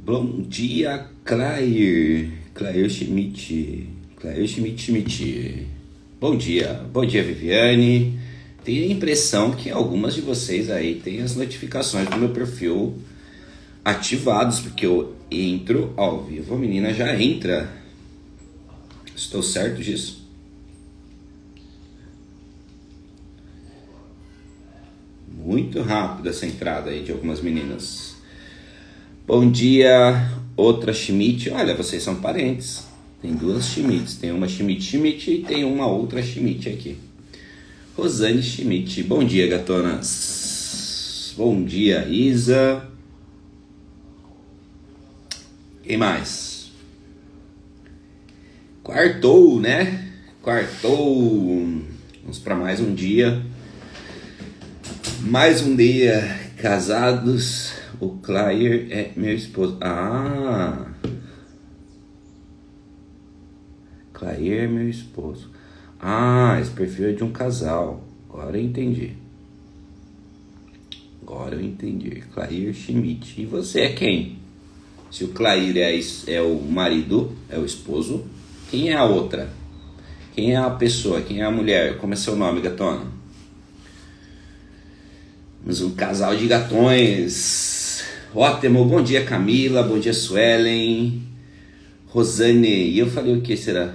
Bom dia, Clair. Clair Schmidt. Clair Schmidt. Bom dia, Viviane. Tenho a impressão que algumas de vocês aí têm as notificações do meu perfil ativados, porque eu entro ao vivo, a menina já entra. Estou certo disso? Muito rápido essa entrada aí de algumas meninas. Bom dia, outra Schmidt. Olha, vocês são parentes. Tem duas Schmidts. Tem uma Schmidt e tem uma outra Schmidt aqui. Rosane Schmidt. Bom dia, gatonas. Bom dia, Isa. Quem mais? Quartou, né? Quartou. Vamos para mais um dia. Mais um dia. Casados. O Clair é meu esposo. Clair é meu esposo. Esse perfil é de um casal. Agora eu entendi. Clair Schmidt. E você é quem? Se o Clair é o marido, é o esposo, quem é a outra? Quem é a pessoa? Quem é a mulher? Como é seu nome, gatona? Temos um casal de gatões. Ótimo, bom dia, Camila, bom dia, Suelen, Rosane. E eu falei o que será?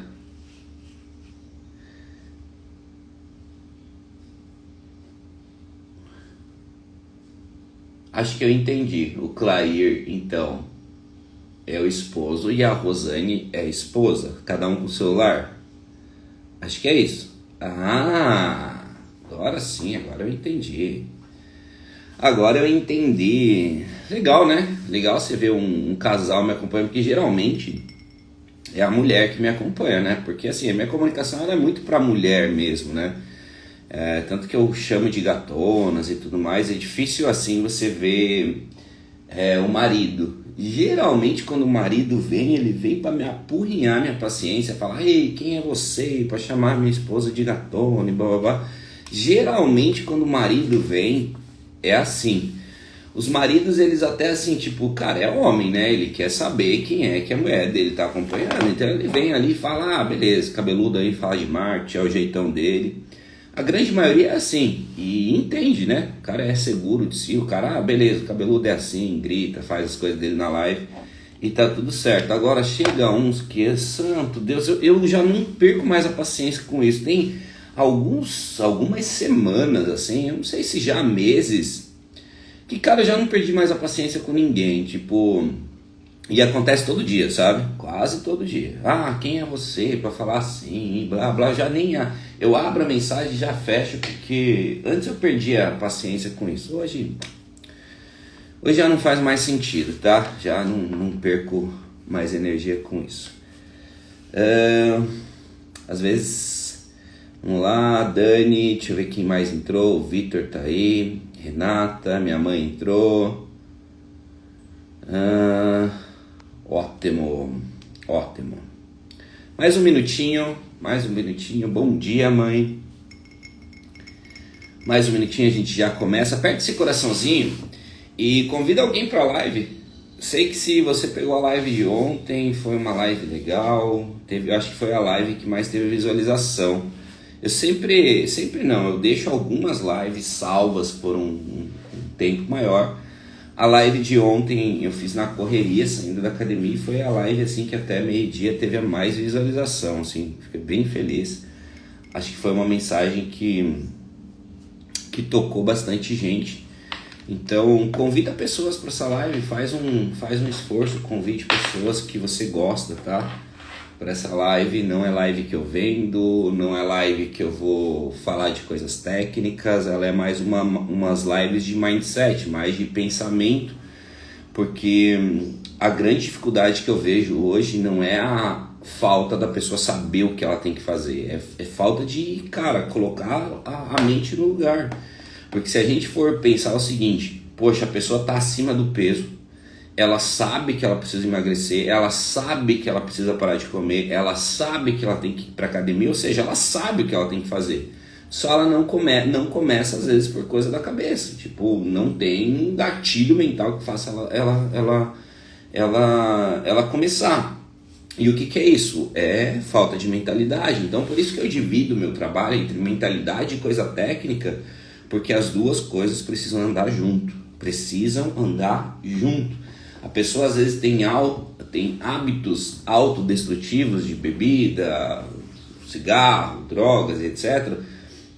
Acho que eu entendi. O Clair, então, é o esposo e a Rosane é a esposa. Cada um com o celular. Acho que é isso. Agora sim, agora eu entendi. Legal, né? Legal você ver um casal me acompanhando, porque geralmente é a mulher que me acompanha, né? Porque assim, a minha comunicação ela é muito pra mulher mesmo, né? Tanto que eu chamo de gatonas e tudo mais. É difícil assim você ver o marido. Geralmente quando o marido vem, ele vem pra me apurrinhar minha paciência, falar: ei, quem é você? Pra chamar minha esposa de gatona e blá blá blá. Geralmente quando o marido vem, é assim. Os maridos, eles até assim, tipo, o cara é homem, né? Ele quer saber quem é que a mulher dele tá acompanhando. Então ele vem ali e fala: beleza, cabeludo aí, fala de marketing, é o jeitão dele. A grande maioria é assim, e entende, né? O cara é seguro de si, o cara, beleza, o cabeludo é assim, grita, faz as coisas dele na live e tá tudo certo. Agora chega uns que, santo Deus, eu já não perco mais a paciência com isso. Tem algumas semanas, assim, eu não sei se já meses, que, cara, eu já não perdi mais a paciência com ninguém, tipo... E acontece todo dia, sabe? Quase todo dia. Quem é você pra falar assim, blá blá, já nem... Eu abro a mensagem e já fecho, porque antes eu perdia a paciência com isso. Hoje já não faz mais sentido, tá? Já não perco mais energia com isso. Às vezes... Vamos lá, Dani, deixa eu ver quem mais entrou. O Vitor tá aí, Renata, minha mãe entrou. Ótimo. Mais um minutinho. Bom dia, mãe. Mais um minutinho a gente já começa. Aperta esse coraçãozinho e convida alguém pra live. Sei que se você pegou a live de ontem, foi uma live legal. Eu acho que foi a live que mais teve visualização. Eu sempre não, eu deixo algumas lives salvas por um tempo maior. A live de ontem eu fiz na correria, saindo da academia, e foi a live assim que até meio-dia teve a mais visualização, assim, fiquei bem feliz. Acho que foi uma mensagem que tocou bastante gente. Então, convida pessoas para essa live, faz um esforço, convide pessoas que você gosta, tá? Para essa live. Não é live que eu vendo, não é live que eu vou falar de coisas técnicas, ela é mais umas lives de mindset, mais de pensamento, porque a grande dificuldade que eu vejo hoje não é a falta da pessoa saber o que ela tem que fazer, é falta de, cara, colocar a mente no lugar. Porque se a gente for pensar o seguinte, poxa, a pessoa está acima do peso, ela sabe que ela precisa emagrecer, ela sabe que ela precisa parar de comer, ela sabe que ela tem que ir para academia, ou seja, ela sabe o que ela tem que fazer. Só ela não começa às vezes por coisa da cabeça, tipo, não tem um gatilho mental que faça ela ela começar. E o que é isso? É falta de mentalidade. Então por isso que eu divido o meu trabalho entre mentalidade e coisa técnica, porque as duas coisas precisam andar junto. Precisam andar junto. A pessoa às vezes tem hábitos autodestrutivos de bebida, cigarro, drogas, etc.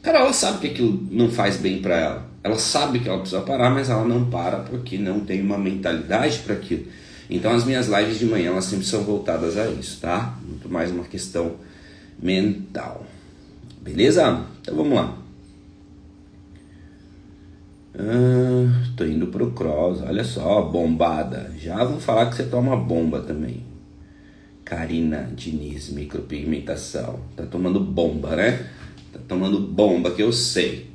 Cara, ela sabe que aquilo não faz bem para ela. Ela sabe que ela precisa parar, mas ela não para porque não tem uma mentalidade para aquilo. Então as minhas lives de manhã, elas sempre são voltadas a isso, tá? Muito mais uma questão mental. Beleza? Então vamos lá. Tô indo pro cross, olha só, bombada. Já vão falar que você toma bomba também. Karina Diniz, micropigmentação. Tá tomando bomba, né? Tá tomando bomba, que eu sei.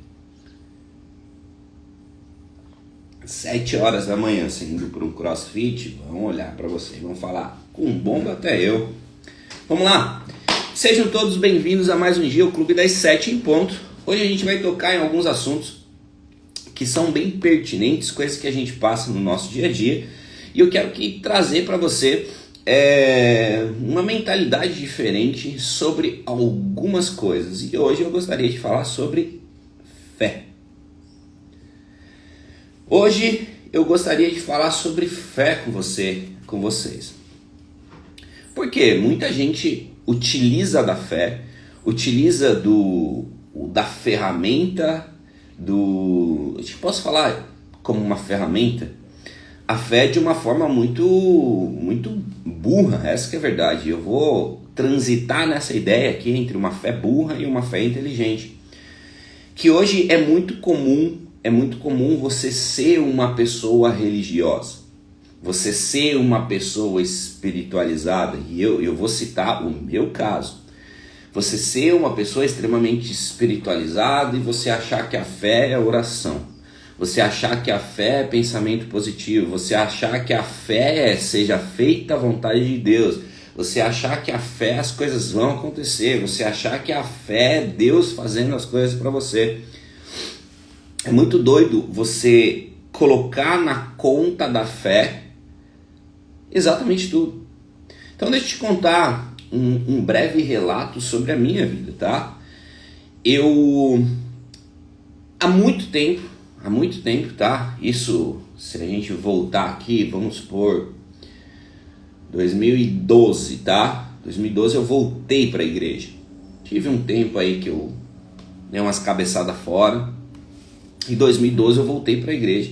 7 horas da manhã, você indo para um crossfit, vão olhar para você e vão falar, com bomba até eu. Vamos lá, sejam todos bem-vindos a mais um dia, o Clube das 7 em ponto. Hoje a gente vai tocar em alguns assuntos que são bem pertinentes, coisas que a gente passa no nosso dia a dia. E eu quero trazer para você uma mentalidade diferente sobre algumas coisas. E hoje eu gostaria de falar sobre fé. Hoje eu gostaria de falar sobre fé com vocês. Porque muita gente utiliza da fé, utiliza da ferramenta, posso falar como uma ferramenta, a fé de uma forma muito, muito burra, essa que é a verdade. Eu vou transitar nessa ideia aqui entre uma fé burra e uma fé inteligente. Que hoje é muito comum você ser uma pessoa religiosa, você ser uma pessoa espiritualizada, e eu vou citar o meu caso. Você ser uma pessoa extremamente espiritualizada e você achar que a fé é oração, você achar que a fé é pensamento positivo, você achar que a fé seja feita a vontade de Deus, você achar que a fé as coisas vão acontecer, você achar que a fé é Deus fazendo as coisas para você. É muito doido você colocar na conta da fé exatamente tudo. Então deixa eu te contar um breve relato sobre a minha vida, tá? Eu, há muito tempo, tá? Isso, se a gente voltar aqui, vamos supor, 2012, tá? 2012 eu voltei para a igreja. Tive um tempo aí que eu dei umas cabeçadas fora. Em 2012 eu voltei para a igreja.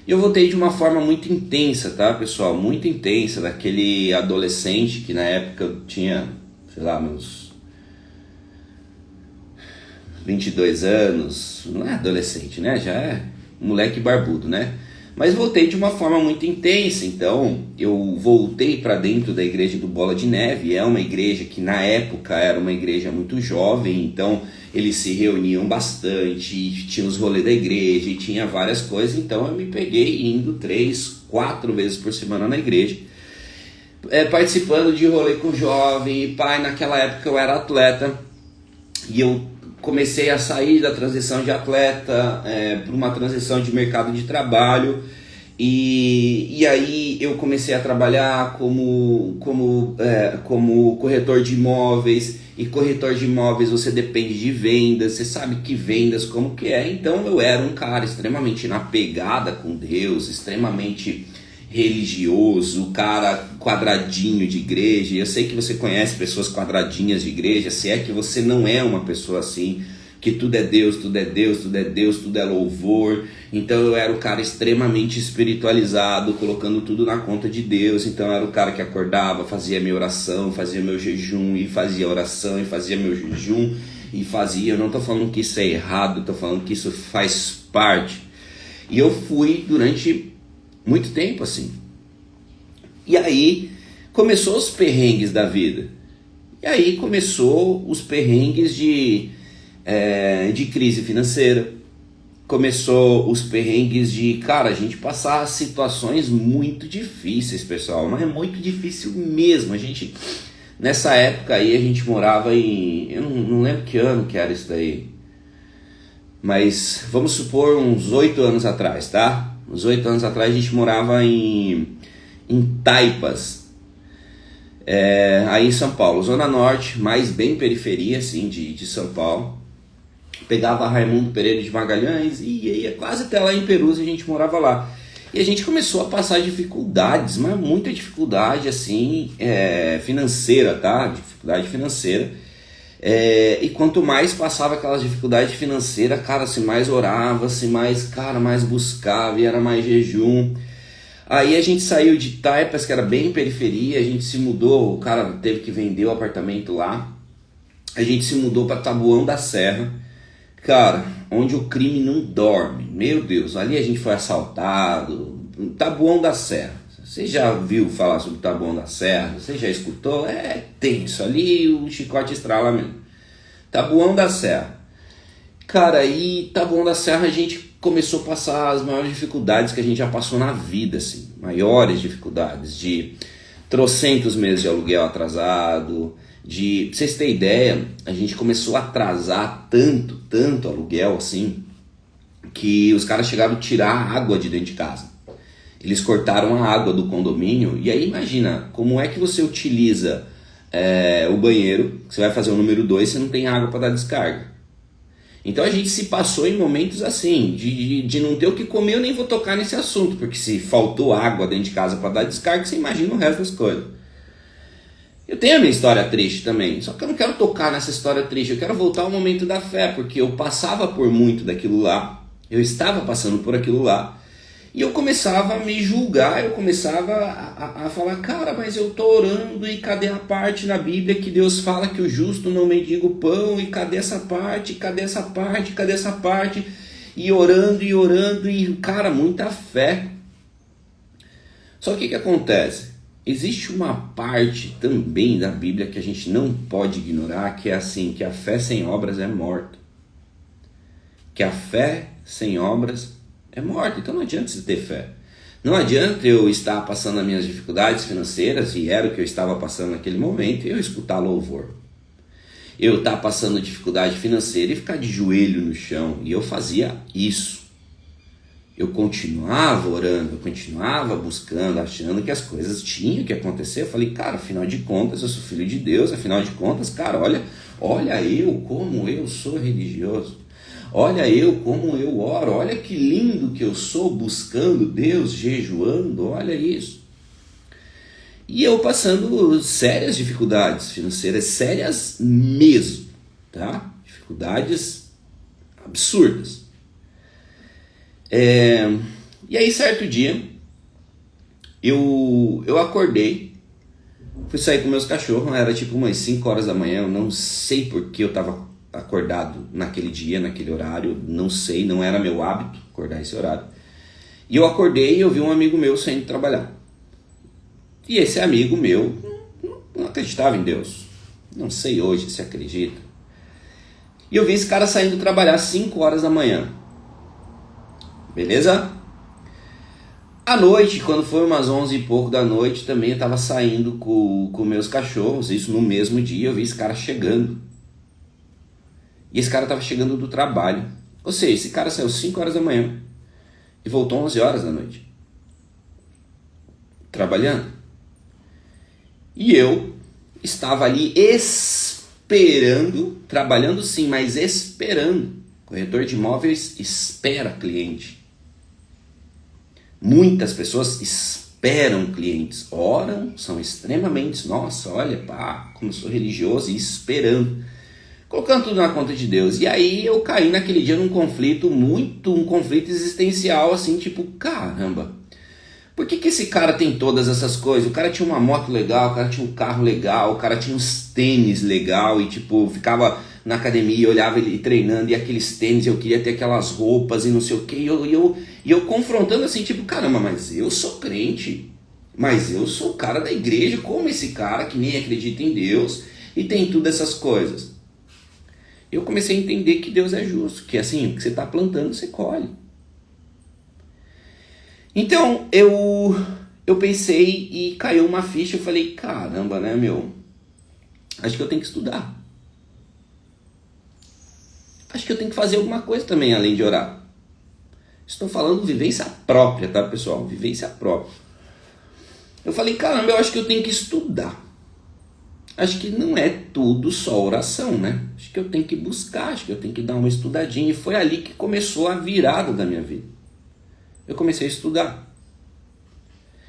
E eu voltei de uma forma muito intensa, tá, pessoal? Muito intensa, daquele adolescente que na época eu tinha, sei lá, meus 22 anos. Não é adolescente, né? Já é moleque barbudo, né? Mas voltei de uma forma muito intensa. Então eu voltei para dentro da igreja do Bola de Neve. É uma igreja que na época era uma igreja muito jovem, então eles se reuniam bastante, tinha os rolês da igreja e tinha várias coisas. Então eu me peguei indo 3, 4 vezes por semana na igreja, participando de rolê com jovem. E pai, naquela época eu era atleta e eu comecei a sair da transição de atleta para uma transição de mercado de trabalho, e aí eu comecei a trabalhar como corretor de imóveis. E corretor de imóveis você depende de vendas, você sabe que vendas como que é. Então eu era um cara extremamente na pegada com Deus, extremamente religioso, cara quadradinho de igreja. Eu sei que você conhece pessoas quadradinhas de igreja, se é que você não é uma pessoa assim, que tudo é Deus, tudo é Deus, tudo é Deus, tudo é louvor. Então eu era um cara extremamente espiritualizado, colocando tudo na conta de Deus. Então eu era o cara que acordava, fazia minha oração, fazia meu jejum, e fazia oração, e fazia meu jejum, e fazia. Eu não estou falando que isso é errado, estou falando que isso faz parte. E eu fui durante muito tempo assim. E aí começou os perrengues da vida. E aí começou os perrengues de crise financeira. Começou os perrengues de, cara, a gente passar situações muito difíceis, pessoal. Mas é muito difícil mesmo. A gente, nessa época aí, a gente morava em... Eu não lembro que ano que era isso daí. Mas vamos supor uns 8 anos atrás, tá? Uns 8 anos atrás a gente morava em em Taipas, aí em São Paulo, Zona Norte, mais bem periferia assim, de São Paulo. Pegava Raimundo Pereira de Magalhães e ia quase até lá em Perus, a gente morava lá. E a gente começou a passar dificuldades, mas muita dificuldade assim, financeira, tá? Dificuldade financeira. E quanto mais passava aquelas dificuldades financeiras, cara, se mais orava, se mais, cara, mais buscava e era mais jejum. Aí a gente saiu de Taipas, que era bem periferia, a gente se mudou, o cara teve que vender o apartamento lá. A gente se mudou para Taboão da Serra, cara, onde o crime não dorme. Meu Deus, ali a gente foi assaltado. Taboão da Serra. Você já viu falar sobre Taboão da Serra? Você já escutou? É tenso, ali o chicote estrala mesmo. Taboão da Serra. Cara, e Taboão da Serra a gente começou a passar as maiores dificuldades que a gente já passou na vida, assim. Maiores dificuldades, de trocentos meses de aluguel atrasado, pra vocês terem ideia, a gente começou a atrasar tanto aluguel, assim, que os caras chegaram a tirar a água de dentro de casa. Eles cortaram a água do condomínio, e aí imagina, como é que você utiliza o banheiro, você vai fazer o número 2, você não tem água para dar descarga. Então a gente se passou em momentos assim, de não ter o que comer. Eu nem vou tocar nesse assunto, porque se faltou água dentro de casa para dar descarga, você imagina o resto das coisas. Eu tenho a minha história triste também, só que eu não quero tocar nessa história triste, eu quero voltar ao momento da fé, porque eu passava por muito daquilo lá, eu estava passando por aquilo lá, e eu começava a me julgar, eu começava a falar, cara, mas eu tô orando e cadê a parte na Bíblia que Deus fala que o justo não mendiga o pão, e cadê essa parte, cadê essa parte, cadê essa parte, e orando, e cara, muita fé. Só que o que acontece? Existe uma parte também da Bíblia que a gente não pode ignorar, que é assim, que a fé sem obras é morta. Que a fé sem obras é morta, então não adianta você ter fé. Não adianta eu estar passando as minhas dificuldades financeiras, e era o que eu estava passando naquele momento, e eu escutar louvor. Eu estar passando dificuldade financeira e ficar de joelho no chão, e eu fazia isso. Eu continuava orando, eu continuava buscando, achando que as coisas tinham que acontecer. Eu falei, cara, afinal de contas eu sou filho de Deus, afinal de contas, cara, olha eu como eu sou religioso. Olha eu como eu oro, olha que lindo que eu sou buscando Deus, jejuando, olha isso. E eu passando sérias dificuldades financeiras, sérias mesmo, tá? Dificuldades absurdas. E aí certo dia, eu acordei, fui sair com meus cachorros, era tipo umas 5 horas da manhã, eu não sei por que eu tava acordado naquele dia, naquele horário, não sei, não era meu hábito acordar esse horário. E eu acordei e eu vi um amigo meu saindo trabalhar. E esse amigo meu não acreditava em Deus. Não sei hoje se acredita. E eu vi esse cara saindo trabalhar às 5 horas da manhã. Beleza? À noite, quando foi umas 11 e pouco da noite, também eu estava saindo com meus cachorros, isso no mesmo dia, eu vi esse cara chegando. E esse cara estava chegando do trabalho. Ou seja, esse cara saiu 5 horas da manhã e voltou 11 horas da noite. Trabalhando. E eu estava ali esperando, trabalhando sim, mas esperando. Corretor de imóveis espera cliente. Muitas pessoas esperam clientes, oram, são extremamente, nossa, olha, pá, como eu sou religioso, e esperando, colocando tudo na conta de Deus. E aí eu caí naquele dia num conflito um conflito existencial, assim, tipo, caramba, por que esse cara tem todas essas coisas? O cara tinha uma moto legal, o cara tinha um carro legal, o cara tinha uns tênis legal, e tipo, ficava na academia, olhava ele treinando, e aqueles tênis, eu queria ter aquelas roupas e não sei o que, e eu confrontando assim, tipo, caramba, mas eu sou crente, mas eu sou o cara da igreja, como esse cara que nem acredita em Deus e tem tudo essas coisas. Eu comecei a entender que Deus é justo, que assim, o que você está plantando, você colhe. Então, eu pensei e caiu uma ficha, eu falei, caramba, né, meu, acho que eu tenho que estudar. Acho que eu tenho que fazer alguma coisa também, além de orar. Estou falando vivência própria, tá, pessoal? Vivência própria. Eu falei, caramba, eu acho que eu tenho que estudar. Acho que não é tudo só oração, né? Acho que eu tenho que buscar, acho que eu tenho que dar uma estudadinha. E foi ali que começou a virada da minha vida. Eu comecei a estudar.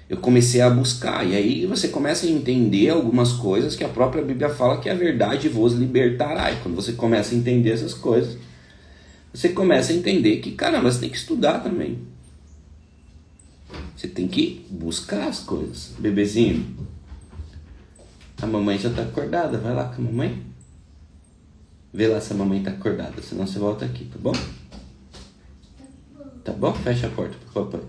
Eu comecei a buscar. E aí você começa a entender algumas coisas que a própria Bíblia fala que a verdade vos libertará. E quando você começa a entender essas coisas, você começa a entender que, caramba, você tem que estudar também. Você tem que buscar as coisas. Bebezinho, a mamãe já tá acordada. Vai lá com a mamãe. Vê lá se a mamãe tá acordada. Senão você volta aqui, tá bom? Tá bom? Fecha a porta pro papai.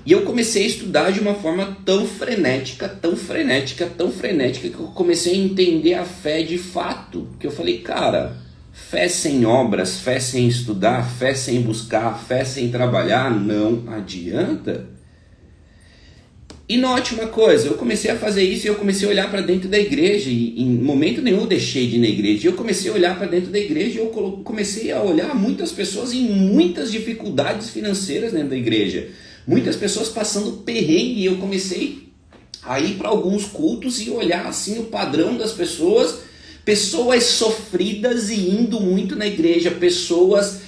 E eu comecei a estudar de uma forma tão frenética, que eu comecei a entender a fé de fato. Que eu falei, cara, fé sem obras, fé sem estudar, fé sem buscar, fé sem trabalhar, não adianta. E note uma coisa, eu comecei a fazer isso e eu comecei a olhar para dentro da igreja. E em momento nenhum eu deixei de ir na igreja. Eu comecei a olhar para dentro da igreja e eu comecei a olhar muitas pessoas em muitas dificuldades financeiras dentro da igreja. Muitas pessoas passando perrengue, e eu comecei a ir para alguns cultos e olhar assim o padrão das pessoas, pessoas sofridas e indo muito na igreja, pessoas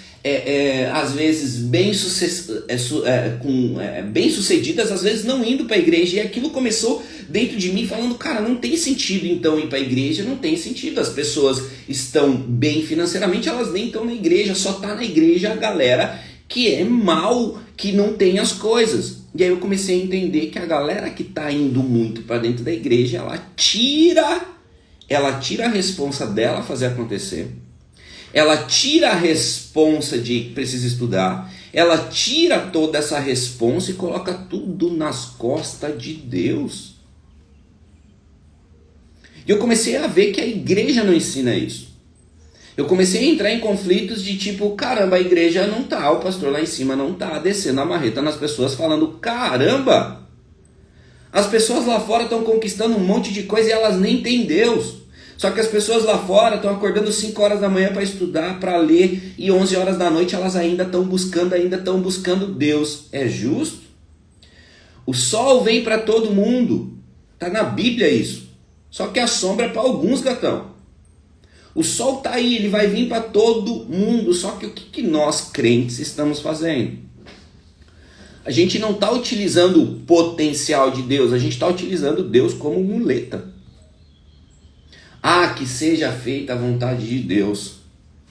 às vezes bem-sucedidas, às vezes não indo para a igreja, e aquilo começou dentro de mim falando, cara, não tem sentido então ir para a igreja, não tem sentido, as pessoas estão bem financeiramente, elas nem estão na igreja, só está na igreja a galera que é mal, que não tem as coisas. E aí eu comecei a entender que a galera que está indo muito para dentro da igreja, ela tira a responsa dela fazer acontecer, ela tira a responsa de que precisa estudar, ela tira toda essa responsa e coloca tudo nas costas de Deus. E eu comecei a ver que a igreja não ensina isso. Eu comecei a entrar em conflitos de tipo, caramba, a igreja não tá, o pastor lá em cima não tá descendo a marreta nas pessoas falando, caramba, as pessoas lá fora estão conquistando um monte de coisa e elas nem têm Deus. Só que as pessoas lá fora estão acordando 5 horas da manhã para estudar, para ler, e 11 horas da noite elas ainda estão buscando Deus. É justo? O sol vem para todo mundo. Tá na Bíblia isso. Só que a sombra é para alguns, gatão. O sol tá aí, ele vai vir para todo mundo. Só que o que nós crentes estamos fazendo? A gente não está utilizando o potencial de Deus, a gente está utilizando Deus como muleta. Ah, que seja feita a vontade de Deus.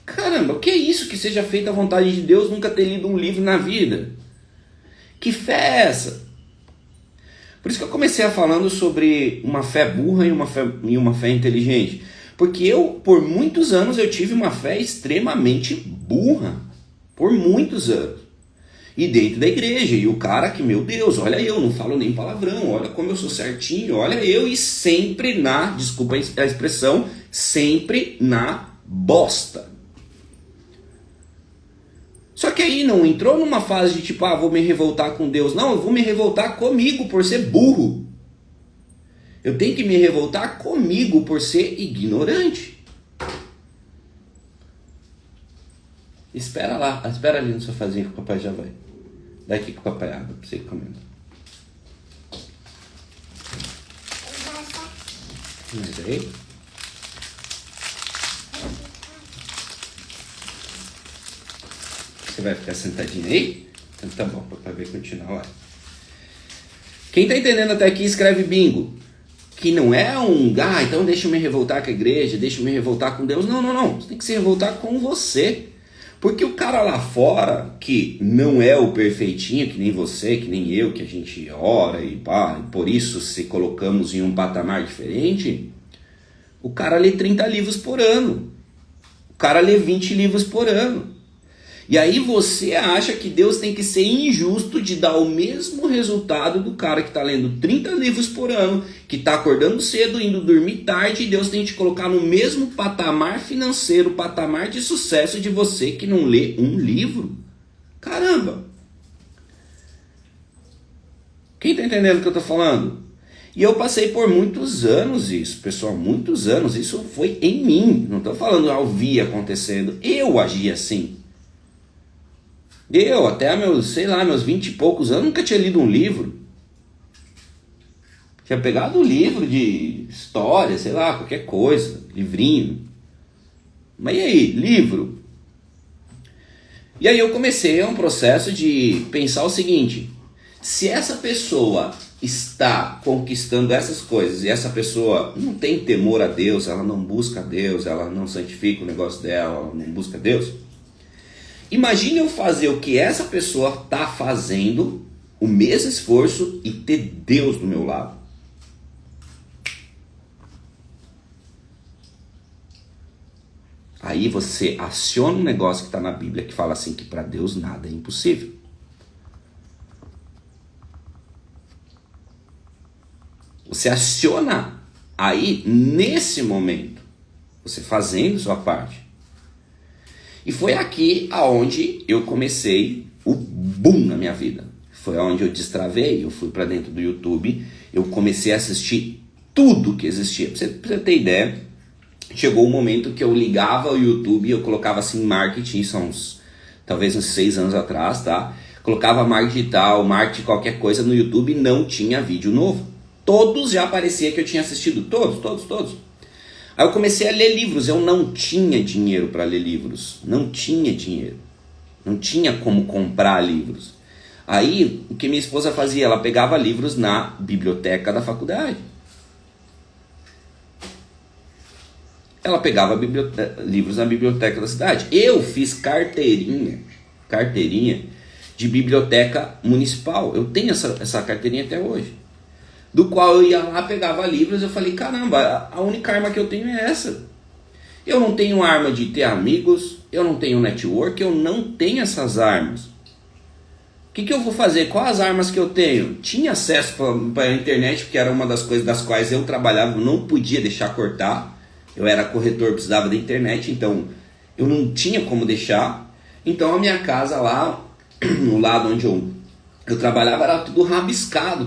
Caramba, o que é isso, que seja feita a vontade de Deus? Nunca ter lido um livro na vida. Que fé é essa? Por isso que eu comecei a falando sobre uma fé burra e uma fé inteligente. Porque eu, por muitos anos, eu tive uma fé extremamente burra. Por muitos anos. E dentro da igreja. E o cara que, meu Deus, olha eu, não falo nem palavrão. Olha como eu sou certinho. Olha eu, e sempre desculpa a expressão, sempre na bosta. Só que aí não entrou numa fase de tipo, vou me revoltar com Deus. Não, eu vou me revoltar comigo por ser burro. Eu tenho que me revoltar comigo por ser ignorante. Espera lá, espera ali no sofazinho que o papai já vai. Dá aqui com o papai água pra você ir comendo. Mas aí... Você vai ficar sentadinho aí? Então tá bom, o papai vai continuar lá. Quem tá entendendo até aqui, escreve bingo. Que não é então deixa eu me revoltar com a igreja, deixa eu me revoltar com Deus. Não, não, não. Você tem que se revoltar com você. Porque o cara lá fora, que não é o perfeitinho, que nem você, que nem eu, que a gente ora e pá, e por isso se colocamos em um patamar diferente, o cara lê 30 livros por ano. O cara lê 20 livros por ano. E aí você acha que Deus tem que ser injusto de dar o mesmo resultado do cara que está lendo 30 livros por ano, que está acordando cedo, indo dormir tarde, e Deus tem que te colocar no mesmo patamar financeiro, patamar de sucesso de você que não lê um livro? Caramba! Quem está entendendo o que eu estou falando? E eu passei por muitos anos isso, pessoal, muitos anos. Isso foi em mim, não estou falando eu vi acontecendo, eu agi assim. Eu, até meus 20 e poucos anos, nunca tinha lido um livro. Tinha pegado um livro de história, sei lá, qualquer coisa, livrinho. Mas e aí, livro? E aí eu comecei um processo de pensar o seguinte: se essa pessoa está conquistando essas coisas e essa pessoa não tem temor a Deus, ela não busca Deus, ela não santifica o negócio dela, ela não busca Deus, imagine eu fazer o que essa pessoa está fazendo, o mesmo esforço, e ter Deus do meu lado. Aí você aciona um negócio que está na Bíblia que fala assim, que para Deus nada é impossível. Você aciona aí, nesse momento, você fazendo sua parte. E foi aqui aonde eu comecei o boom na minha vida. Foi aonde eu destravei, eu fui para dentro do YouTube, eu comecei a assistir tudo que existia. Pra você ter ideia, chegou um momento que eu ligava o YouTube, eu colocava assim marketing, isso há talvez uns 6 anos atrás, tá? Colocava marketing digital, marketing qualquer coisa no YouTube, não tinha vídeo novo. Todos já parecia que eu tinha assistido, todos. Aí eu comecei a ler livros, eu não tinha dinheiro para ler livros, não tinha dinheiro, não tinha como comprar livros. Aí o que minha esposa fazia, ela pegava livros na biblioteca da faculdade. Ela pegava livros na biblioteca da cidade. Eu fiz carteirinha de biblioteca municipal. Eu tenho essa carteirinha até hoje. Do qual eu ia lá, pegava livros, eu falei, caramba, a única arma que eu tenho é essa. Eu não tenho arma de ter amigos, eu não tenho network, eu não tenho essas armas. O que eu vou fazer? Quais as armas que eu tenho? Tinha acesso para a internet, porque era uma das coisas das quais eu trabalhava, eu não podia deixar cortar. Eu era corretor, precisava da internet, então eu não tinha como deixar. Então a minha casa lá, no lado onde eu trabalhava, era tudo rabiscado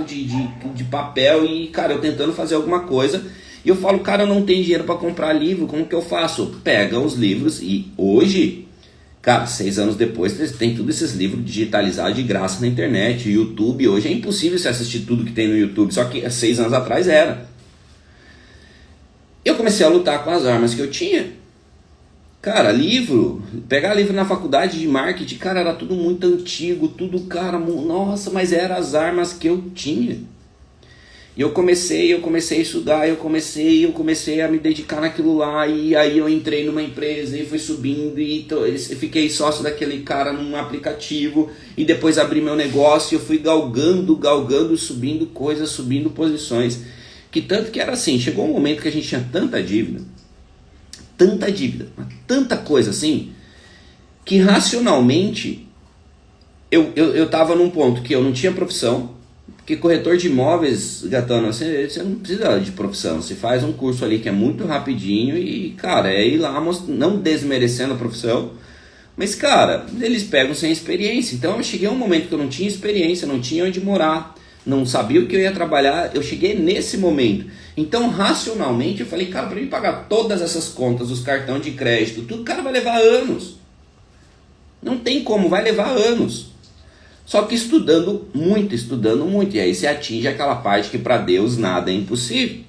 de papel. E, cara, eu tentando fazer alguma coisa. E eu falo, cara, eu não tenho dinheiro para comprar livro, como que eu faço? Pega os livros e hoje, cara, 6 anos depois, tem todos esses livros digitalizados de graça na internet. YouTube, hoje é impossível você assistir tudo que tem no YouTube, só que 6 anos atrás era. Eu comecei a lutar com as armas que eu tinha. Cara, pegar livro na faculdade de marketing, cara, era tudo muito antigo, tudo, cara, nossa, mas eram as armas que eu tinha. E eu comecei a estudar, eu comecei a me dedicar naquilo lá, e aí eu entrei numa empresa e fui subindo, e fiquei sócio daquele cara num aplicativo, e depois abri meu negócio, e eu fui galgando, subindo coisas, subindo posições. Que tanto que era assim, chegou um momento que a gente tinha tanta dívida, tanta coisa assim, que racionalmente eu tava num ponto que eu não tinha profissão, porque corretor de imóveis, Gatano, você não precisa de profissão, você faz um curso ali que é muito rapidinho e, cara, é ir lá, não desmerecendo a profissão, mas, cara, eles pegam sem experiência. Então eu cheguei a um momento que eu não tinha experiência, não tinha onde morar, não sabia o que eu ia trabalhar, eu cheguei nesse momento. Então, racionalmente, eu falei, cara, para mim pagar todas essas contas, os cartões de crédito, tudo, cara, vai levar anos. Não tem como, vai levar anos. Só que estudando muito, e aí você atinge aquela parte que para Deus nada é impossível.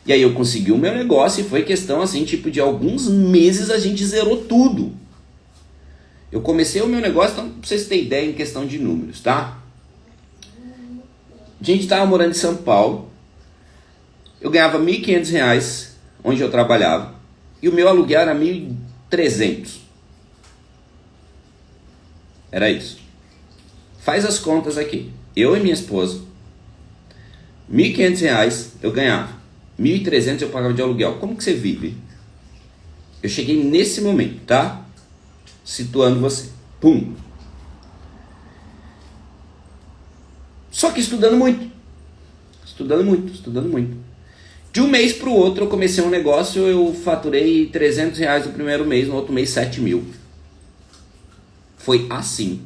E aí eu consegui o meu negócio e foi questão, assim, tipo, de alguns meses a gente zerou tudo. Eu comecei o meu negócio, então, pra vocês terem ideia em questão de números, tá? A gente estava morando em São Paulo, eu ganhava R$ 1.500 onde eu trabalhava, e o meu aluguel era 1.300. Era isso. Faz as contas aqui. Eu e minha esposa, R$ 1.500 eu ganhava, 1.300 eu pagava de aluguel. Como que você vive? Eu cheguei nesse momento, tá? Situando você. Pum. Só que estudando muito. De um mês para o outro eu comecei um negócio, eu faturei R$300 no primeiro mês, no outro mês 7.000. Foi assim.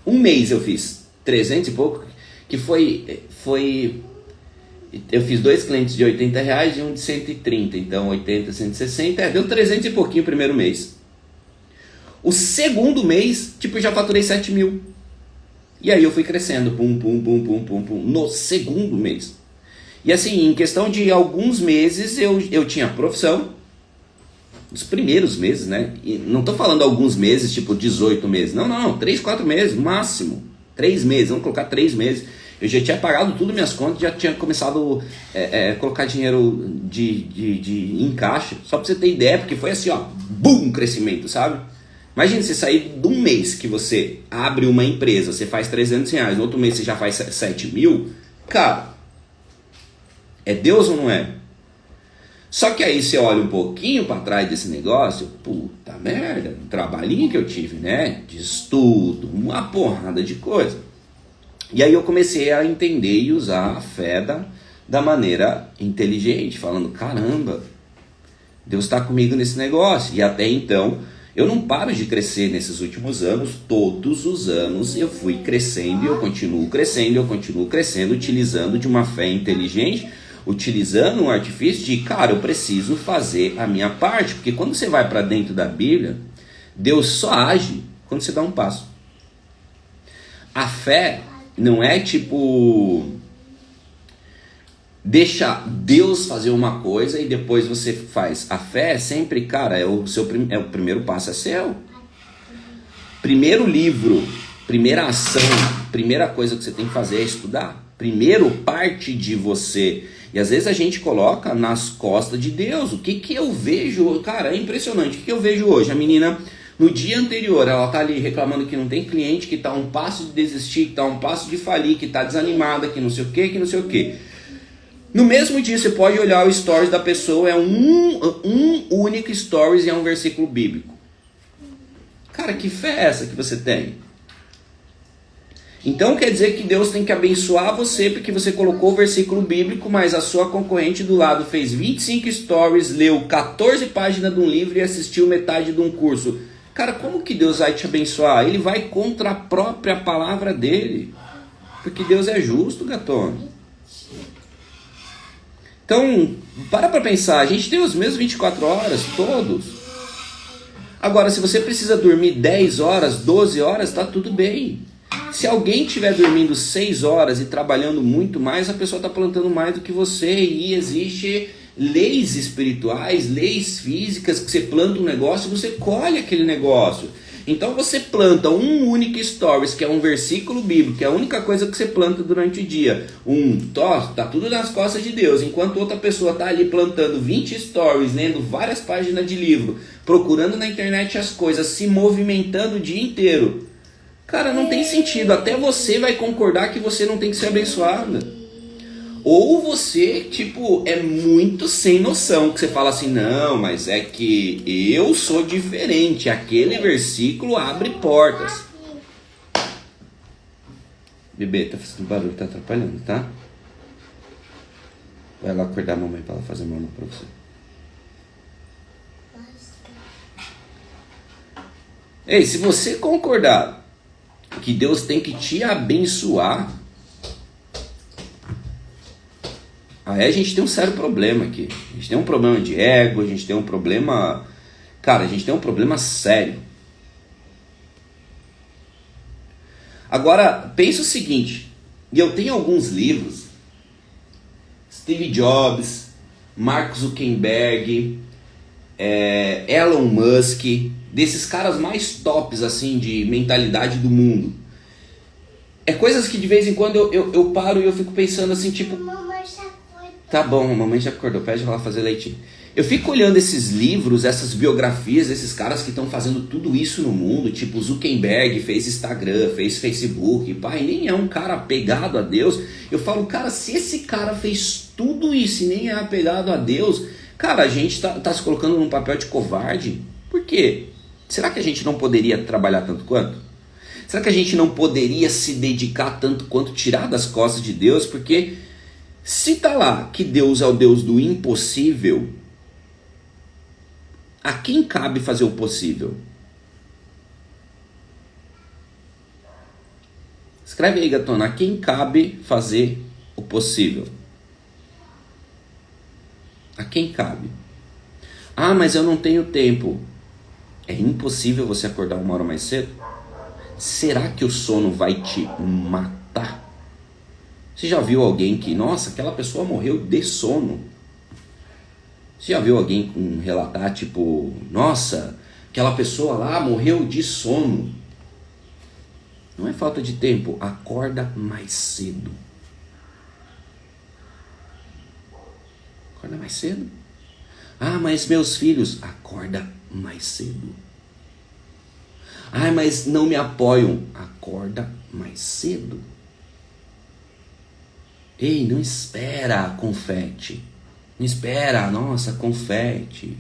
Um mês eu fiz 300 e pouco, que foi eu fiz 2 clientes de R$80 e um de 130, então 80, 160, deu 300 e pouquinho o primeiro mês. O segundo mês, tipo, eu já faturei 7.000. E aí eu fui crescendo, pum, pum, pum, pum, pum, pum, no segundo mês. E assim, em questão de alguns meses, eu tinha profissão, nos primeiros meses, né? E não tô falando alguns meses, tipo 18 meses. Não, 3, 4 meses, no máximo. 3 meses, vamos colocar 3 meses. Eu já tinha pagado tudo minhas contas, já tinha começado a colocar dinheiro em caixa. Só pra você ter ideia, porque foi assim, ó, bum, crescimento, sabe? Imagina você sair de um mês que você abre uma empresa, você faz R$300, no outro mês você já faz 7 mil. Cara, é Deus ou não é? Só que aí você olha um pouquinho para trás desse negócio, puta merda, um trabalhinho que eu tive, né? De estudo, uma porrada de coisa. E aí eu comecei a entender e usar a fé da maneira inteligente, falando, caramba, Deus está comigo nesse negócio. E até então, eu não paro de crescer nesses últimos anos, todos os anos eu fui crescendo e eu continuo crescendo, utilizando de uma fé inteligente, utilizando um artifício de, cara, eu preciso fazer a minha parte, porque quando você vai para dentro da Bíblia, Deus só age quando você dá um passo. A fé não é tipo, deixa Deus fazer uma coisa e depois você faz. A fé é sempre, cara, o primeiro passo é seu. Primeiro livro, primeira ação, primeira coisa que você tem que fazer é estudar. Primeiro parte de você. E às vezes a gente coloca nas costas de Deus. O que eu vejo? Cara, é impressionante. O que eu vejo hoje? A menina, no dia anterior, ela tá ali reclamando que não tem cliente, que tá a um passo de desistir, que tá a um passo de falir, que tá desanimada, que não sei o que, que não sei o que. No mesmo dia você pode olhar o stories da pessoa, é um único stories e é um versículo bíblico. Cara, que fé é essa que você tem? Então quer dizer que Deus tem que abençoar você porque você colocou o versículo bíblico, mas a sua concorrente do lado fez 25 stories, leu 14 páginas de um livro e assistiu metade de um curso. Cara, como que Deus vai te abençoar? Ele vai contra a própria palavra dele. Porque Deus é justo, gatona. Então, para pensar, a gente tem os mesmos 24 horas, todos. Agora, se você precisa dormir 10 horas, 12 horas, tá tudo bem. Se alguém estiver dormindo 6 horas e trabalhando muito mais, a pessoa está plantando mais do que você. E existe leis espirituais, leis físicas, que você planta um negócio e você colhe aquele negócio. Então você planta um único stories, que é um versículo bíblico, que é a única coisa que você planta durante o dia. Tá tudo nas costas de Deus. Enquanto outra pessoa está ali plantando 20 stories, lendo várias páginas de livro, procurando na internet as coisas, se movimentando o dia inteiro. Cara, não tem sentido. Até você vai concordar que você não tem que ser abençoada. Ou você, tipo, é muito sem noção, que você fala assim, não, mas é que eu sou diferente. Aquele versículo abre portas. Bebê, tá fazendo barulho, tá atrapalhando, tá? Vai lá acordar a mamãe pra ela fazer mamãe pra você. Ei, se você concordar que Deus tem que te abençoar, aí a gente tem um sério problema aqui. A gente tem um problema de ego, a gente tem um problema... Cara, a gente tem um problema sério. Agora, pensa o seguinte, e eu tenho alguns livros, Steve Jobs, Mark Zuckerberg, Elon Musk, desses caras mais tops assim de mentalidade do mundo. É coisas que de vez em quando eu paro e eu fico pensando assim, tipo... Tá bom, a mamãe já acordou, pede pra ela fazer leitinho. Eu fico olhando esses livros, essas biografias desses caras que estão fazendo tudo isso no mundo, tipo Zuckerberg fez Instagram, fez Facebook, pai, nem é um cara apegado a Deus. Eu falo, cara, se esse cara fez tudo isso e nem é apegado a Deus, cara, a gente tá se colocando num papel de covarde. Por quê? Será que a gente não poderia trabalhar tanto quanto? Será que a gente não poderia se dedicar tanto quanto tirar das costas de Deus? Porque se tá lá que Deus é o Deus do impossível, a quem cabe fazer o possível? Escreve aí, gatona, a quem cabe fazer o possível? A quem cabe? Ah, mas eu não tenho tempo. É impossível você acordar 1 hora mais cedo? será que o sono vai te matar? Você já viu alguém que, nossa, aquela pessoa morreu de sono? Você já viu alguém relatar, tipo, nossa, aquela pessoa lá morreu de sono? Não é falta de tempo, acorda mais cedo. Acorda mais cedo. Ah, mas meus filhos, acorda mais cedo. Ah, mas não me apoiam, acorda mais cedo. Ei, não espera confete. Não espera, nossa, confete.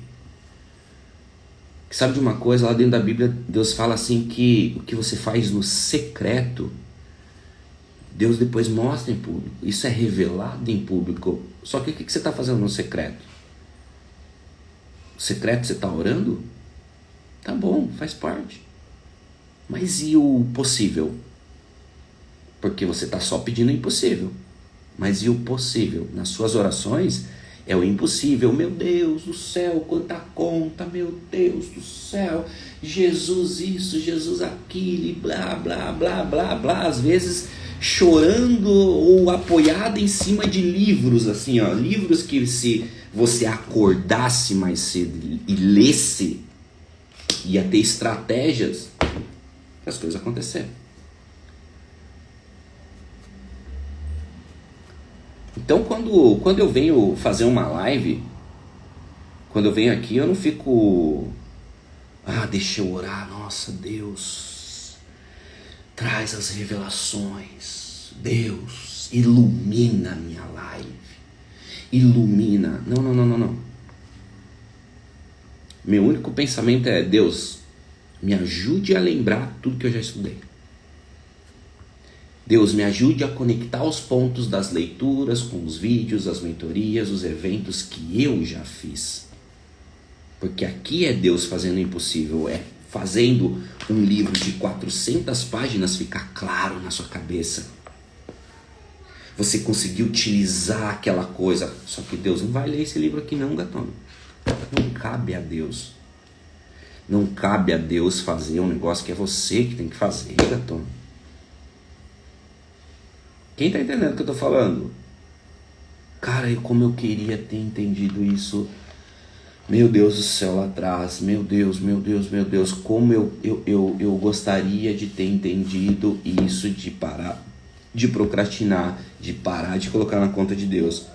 Sabe de uma coisa? Lá dentro da Bíblia, Deus fala assim que o que você faz no secreto, Deus depois mostra em público. Isso é revelado em público. Só que o que você está fazendo no secreto? O secreto você está orando? Tá bom, faz parte. Mas e o possível? Porque você está só pedindo o impossível. Mas e o possível? Nas suas orações é o impossível. Meu Deus do céu, quanta conta, meu Deus do céu. Jesus isso, Jesus aquilo, e blá, blá, blá, blá, blá. Às vezes chorando ou apoiado em cima de livros, assim, ó. Livros que se você acordasse mais cedo e lesse, ia ter estratégias para as coisas acontecerem. Então, quando eu venho fazer uma live, quando eu venho aqui, eu não fico... deixa eu orar, nossa, Deus, traz as revelações. Deus, ilumina a minha live. Ilumina. Não. Meu único pensamento é, Deus, me ajude a lembrar tudo que eu já estudei. Deus, me ajude a conectar os pontos das leituras com os vídeos, as mentorias, os eventos que eu já fiz. Porque aqui é Deus fazendo o impossível, é fazendo um livro de 400 páginas ficar claro na sua cabeça. Você conseguiu utilizar aquela coisa. Só que Deus não vai ler esse livro aqui não, gatona. Não cabe a Deus. Não cabe a Deus fazer um negócio que é você que tem que fazer, gatona. Quem está entendendo o que eu estou falando? Cara, como eu queria ter entendido isso. Meu Deus do céu, lá atrás. Meu Deus. Como eu gostaria de ter entendido isso, de parar de procrastinar, de parar de colocar na conta de Deus,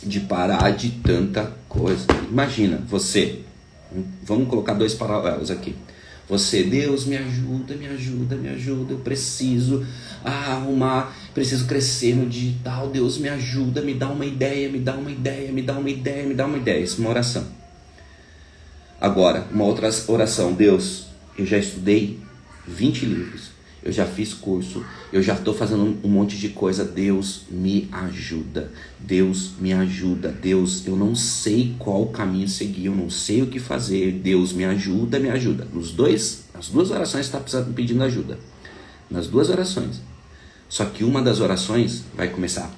de parar de tanta coisa. Imagina, você. Vamos colocar dois paralelos aqui. Você, Deus, me ajuda, eu preciso arrumar, preciso crescer no digital, Deus me ajuda, me dá uma ideia. Isso é uma oração. Agora, uma outra oração, Deus, eu já estudei 20 livros, eu já fiz curso, eu já estou fazendo um monte de coisa, Deus me ajuda, Deus, eu não sei qual caminho seguir, eu não sei o que fazer, Deus me ajuda. As duas orações está pedindo ajuda, nas duas orações. Só que uma das orações vai começar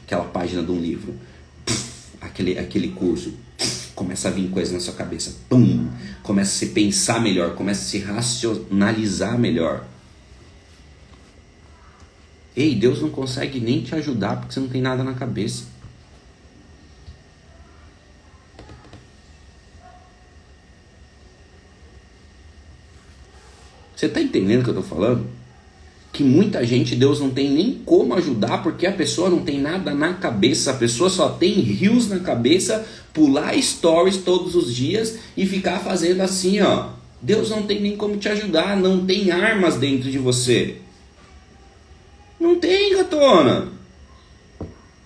aquela página de um livro, aquele curso, começa a vir coisa na sua cabeça, começa a se pensar melhor, começa a se racionalizar melhor. Ei, Deus não consegue nem te ajudar porque você não tem nada na cabeça. Você está entendendo o que eu estou falando? Que muita gente Deus não tem nem como ajudar porque a pessoa não tem nada na cabeça. A pessoa só tem rios na cabeça, pular stories todos os dias e ficar fazendo assim, ó. Deus não tem nem como te ajudar, não tem armas dentro de você. Não tem, gatona.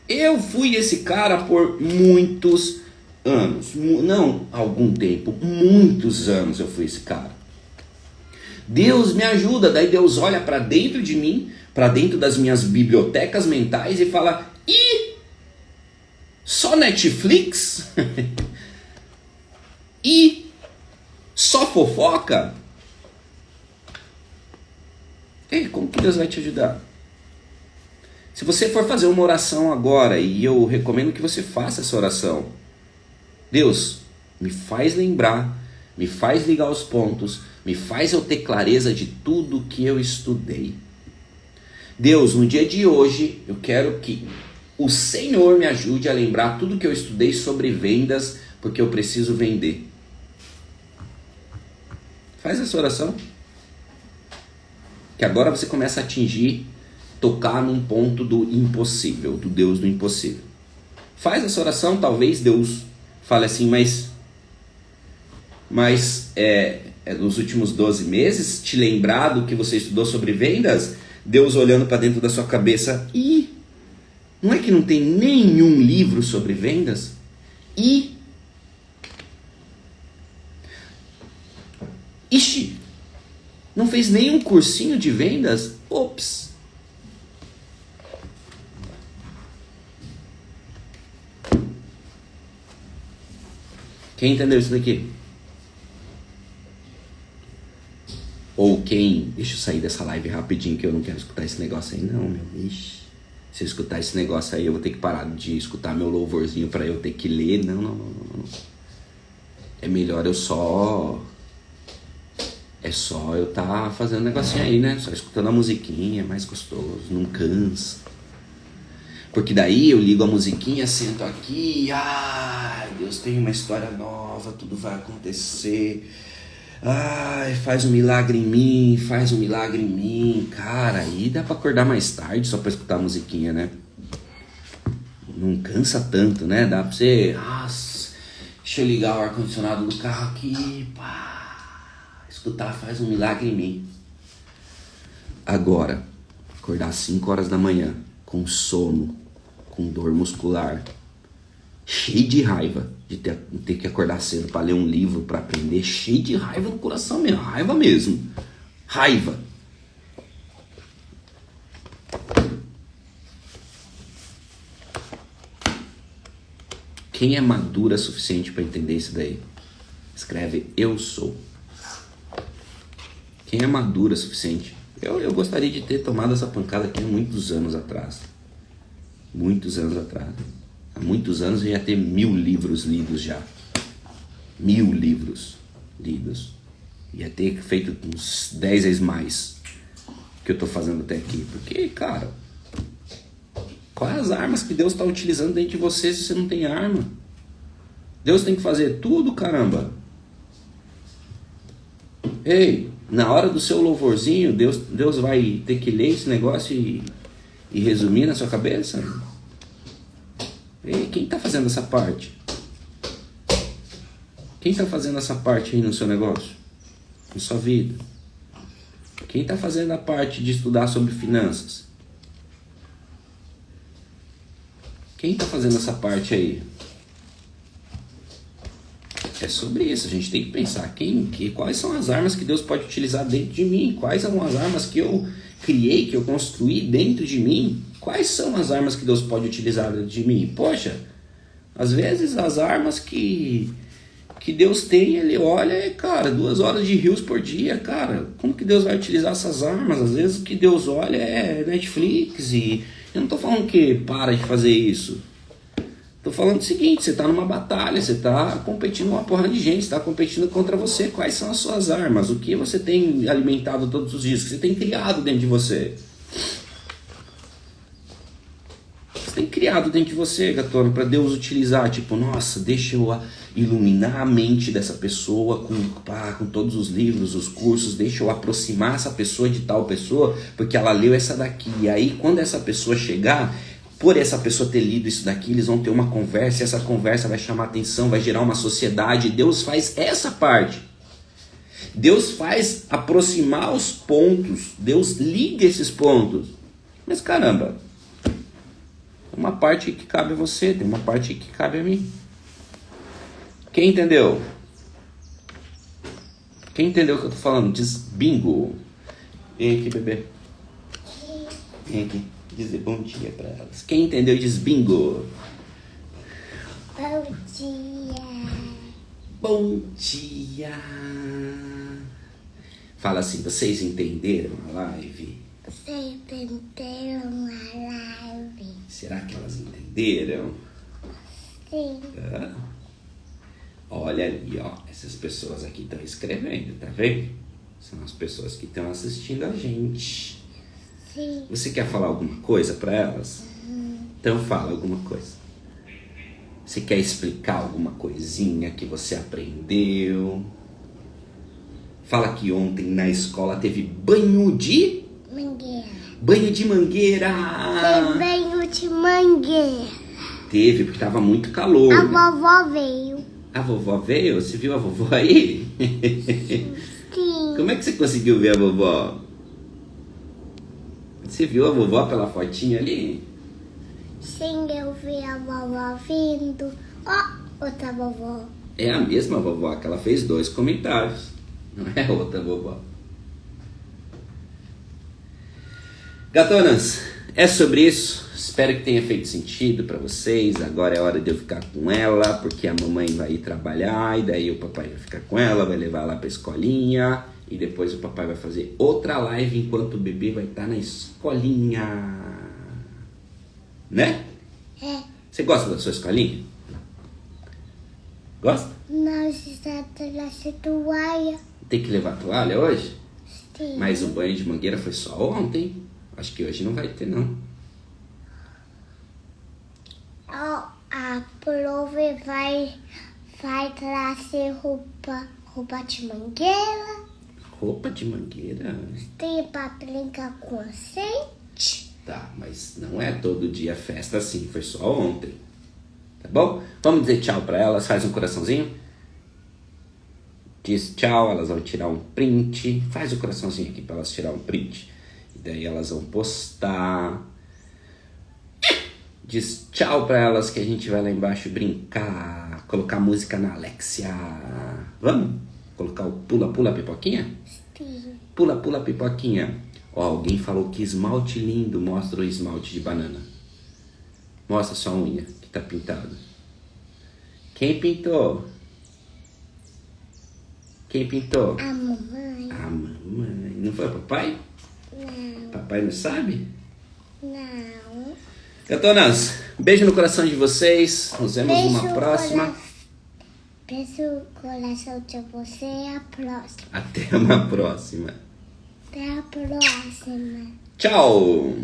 Eu fui esse cara por muitos anos. Não algum tempo, muitos anos eu fui esse cara. Deus me ajuda. Daí Deus olha para dentro de mim, para dentro das minhas bibliotecas mentais e fala: ih, só Netflix? E só fofoca? Ei, como que Deus vai te ajudar? Se você for fazer uma oração agora, e eu recomendo que você faça essa oração: Deus, me faz lembrar, me faz ligar os pontos, Me faz eu ter clareza de tudo que eu estudei. Deus, no dia de hoje, eu quero que o Senhor me ajude a lembrar tudo que eu estudei sobre vendas, porque eu preciso vender. Faz essa oração. Que agora você começa a atingir, tocar num ponto do impossível, do Deus do impossível. Faz essa oração, talvez Deus fale assim, mas nos últimos 12 meses, te lembrar do que você estudou sobre vendas, Deus olhando para dentro da sua cabeça, e não é que não tem nenhum livro sobre vendas? Ixi, não fez nenhum cursinho de vendas? Ops. Quem entendeu isso daqui? Ou quem... Deixa eu sair dessa live rapidinho, que eu não quero escutar esse negócio aí não, meu. Ixi. Se eu escutar esse negócio aí, eu vou ter que parar de escutar meu louvorzinho pra eu ter que ler. Não. É melhor eu só... É só eu tá fazendo um negocinho aí, né? Só escutando a musiquinha, é mais gostoso, não cansa. Porque daí eu ligo a musiquinha, sento aqui, ai, Deus tem uma história nova, tudo vai acontecer. Ai, faz um milagre em mim, faz um milagre em mim. Cara, aí dá pra acordar mais tarde só pra escutar a musiquinha, né? Não cansa tanto, né? Dá pra você... Nossa, deixa eu ligar o ar-condicionado do carro aqui, pá. Escutar faz um milagre em mim. Agora, acordar às 5 horas da manhã, com sono, com dor muscular, cheio de raiva de ter que acordar cedo para ler um livro, para aprender, cheio de raiva no coração mesmo, raiva mesmo, raiva. Quem é madura o suficiente para entender isso daí? Escreve eu sou. Quem é madura o suficiente? Eu gostaria de ter tomado essa pancada aqui há muitos anos atrás. Muitos anos atrás. Há muitos anos eu ia ter 1000 livros lidos já. 1000 livros lidos. Ia ter feito uns 10 vezes mais que eu estou fazendo até aqui. Porque, cara, quais as armas que Deus está utilizando dentro de você se você não tem arma? Deus tem que fazer tudo, caramba. Ei, na hora do seu louvorzinho, Deus vai ter que ler esse negócio e resumir na sua cabeça? Ei, quem está fazendo essa parte? Quem está fazendo essa parte aí no seu negócio? Na sua vida? Quem está fazendo a parte de estudar sobre finanças? Quem está fazendo essa parte aí? É sobre isso, a gente tem que pensar quais são as armas que Deus pode utilizar dentro de mim, quais são as armas que eu criei, que eu construí dentro de mim, quais são as armas que Deus pode utilizar dentro de mim. Poxa, às vezes as armas que Deus tem, ele olha, cara, 2 horas de rios por dia, cara, como que Deus vai utilizar essas armas? Às vezes o que Deus olha é Netflix, e eu não tô falando que para de fazer isso. Tô falando o seguinte, você tá numa batalha, você tá competindo com uma porra de gente, você tá competindo contra você. Quais são as suas armas? O que você tem alimentado todos os dias? O que você tem criado dentro de você? Você tem criado dentro de você, gatona, para Deus utilizar. Tipo, nossa, deixa eu iluminar a mente dessa pessoa com todos os livros, os cursos. Deixa eu aproximar essa pessoa de tal pessoa, porque ela leu essa daqui. E aí, quando essa pessoa chegar... Por essa pessoa ter lido isso daqui, eles vão ter uma conversa, e essa conversa vai chamar atenção, vai gerar uma sociedade. Deus faz essa parte. Deus faz aproximar os pontos. Deus liga esses pontos. Mas caramba, tem uma parte que cabe a você, tem uma parte que cabe a mim. Quem entendeu? Quem entendeu o que eu tô falando? Diz bingo. Vem aqui, bebê. Vem aqui. Dizer bom dia pra elas. Quem entendeu diz bingo. Bom dia. Bom dia. Fala assim, vocês entenderam a live? Vocês entenderam a live? Será que elas entenderam? Sim. Olha ali, ó. Essas pessoas aqui estão escrevendo, tá vendo? São as pessoas que estão assistindo a gente. Sim. Você quer falar alguma coisa para elas? Então fala alguma coisa. Você quer explicar alguma coisinha que você aprendeu? Fala que ontem na escola teve banho de... Mangueira. Banho de mangueira! Tem banho de mangueira. Teve, porque tava muito calor. A Né? vovó veio. A vovó veio? Você viu a vovó aí? Sim. Como é que você conseguiu ver a vovó? Você viu a vovó pela fotinha ali? Sim, eu vi a vovó vindo. Ó, outra vovó. É a mesma vovó, que ela fez 2 comentários. Não é outra vovó. Gatonas, é sobre isso. Espero que tenha feito sentido pra vocês. Agora é hora de eu ficar com ela, porque a mamãe vai ir trabalhar e daí o papai vai ficar com ela, vai levar ela pra escolinha e depois o papai vai fazer outra live enquanto o bebê vai estar na escolinha. Né? É, Você gosta da sua escolinha? Gosta? nós estamos na toalha. Tem que levar toalha hoje? Sim. Mas o banho de mangueira foi só ontem. Acho que hoje não vai ter, não. Ó, a prova vai trazer roupa de mangueira. Roupa de mangueira? Tem pra brincar com azeite. Tá, mas não é todo dia festa assim. Foi só ontem. Tá bom? Vamos dizer tchau pra elas. Faz um coraçãozinho. Diz tchau, elas vão tirar um print. Faz o coraçãozinho aqui pra elas tirar um print. E daí elas vão postar. Diz tchau pra elas que a gente vai lá embaixo brincar. Colocar música na Alexia. Vamos? Colocar o pula pula pipoquinha? Sim. Pula pula pipoquinha. Ó, alguém falou que esmalte lindo. Mostra o esmalte de banana. Mostra sua unha que tá pintado. Quem pintou? Quem pintou? A mamãe. A mamãe. Não foi o papai? Não, Papai não sabe? não. Gatonas, beijo no coração de vocês. Nos vemos numa Beijo, próxima. Beijo no coração de você. A próxima. Até uma próxima. Até a próxima. Tchau!